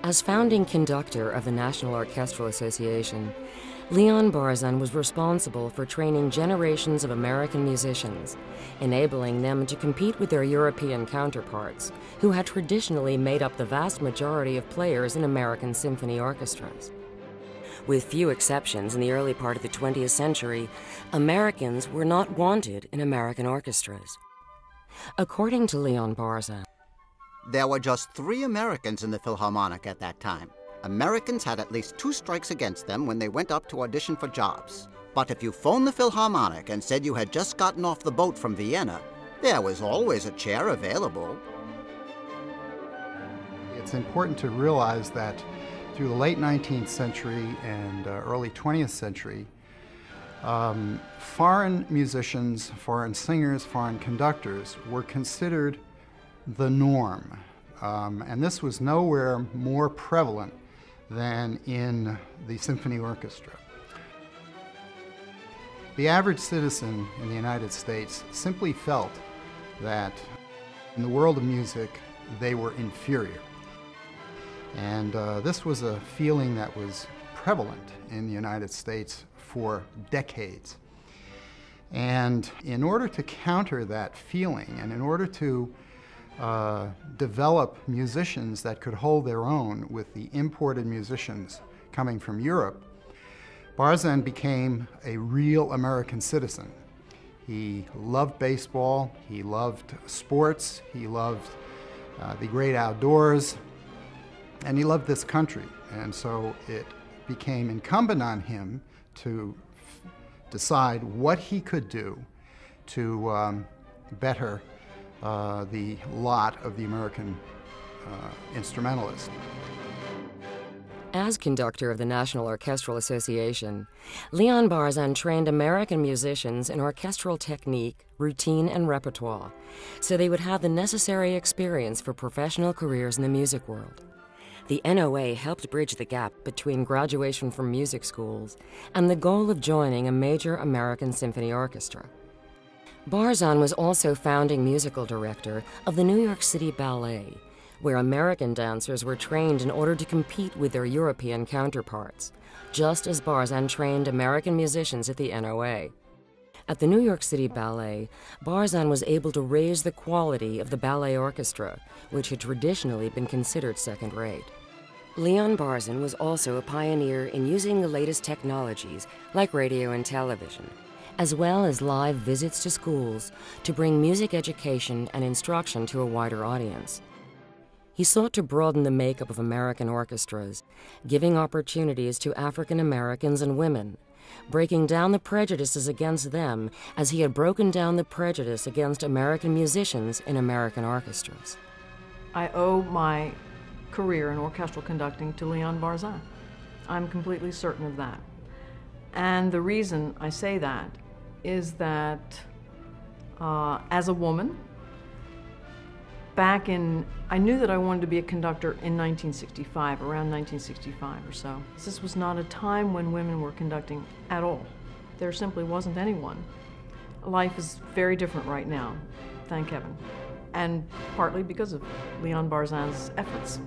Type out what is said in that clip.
As founding conductor of the National Orchestral Association, Leon Barzin was responsible for training generations of American musicians, enabling them to compete with their European counterparts, who had traditionally made up the vast majority of players in American symphony orchestras. With few exceptions in the early part of the 20th century, Americans were not wanted in American orchestras. According to Leon Barzin, there were just 3 Americans in the Philharmonic at that time. Americans had at least 2 strikes against them when they went up to audition for jobs. But if you phoned the Philharmonic and said you had just gotten off the boat from Vienna, there was always a chair available. It's important to realize that through the late 19th century and early 20th century, foreign musicians, foreign singers, foreign conductors were considered the norm. And this was nowhere more prevalent than in the symphony orchestra. The average citizen in the United States simply felt that in the world of music, they were inferior. And this was a feeling that was prevalent in the United States for decades. And in order to counter that feeling, and in order to develop musicians that could hold their own with the imported musicians coming from Europe, Barzin became a real American citizen. He loved baseball, he loved sports, he loved the great outdoors, and he loved this country. And so it became incumbent on him to decide what he could do to better the lot of the American instrumentalist. As conductor of the National Orchestral Association, Leon Barzin trained American musicians in orchestral technique, routine, and repertoire, so they would have the necessary experience for professional careers in the music world. The NOA helped bridge the gap between graduation from music schools and the goal of joining a major American symphony orchestra. Barzin was also founding musical director of the New York City Ballet, where American dancers were trained in order to compete with their European counterparts, just as Barzin trained American musicians at the NOA. At the New York City Ballet, Barzin was able to raise the quality of the ballet orchestra, which had traditionally been considered second-rate. Leon Barzin was also a pioneer in using the latest technologies, like radio and television, as well as live visits to schools to bring music education and instruction to a wider audience. He sought to broaden the makeup of American orchestras, giving opportunities to African Americans and women, breaking down the prejudices against them as he had broken down the prejudice against American musicians in American orchestras. I owe my career in orchestral conducting to Leon Barzin. I'm completely certain of that. And the reason I say that is that as a woman, I knew that I wanted to be a conductor in 1965, around 1965 or so. This was not a time when women were conducting at all. There simply wasn't anyone. Life is very different right now, thank heaven, and partly because of Leon Barzin's efforts.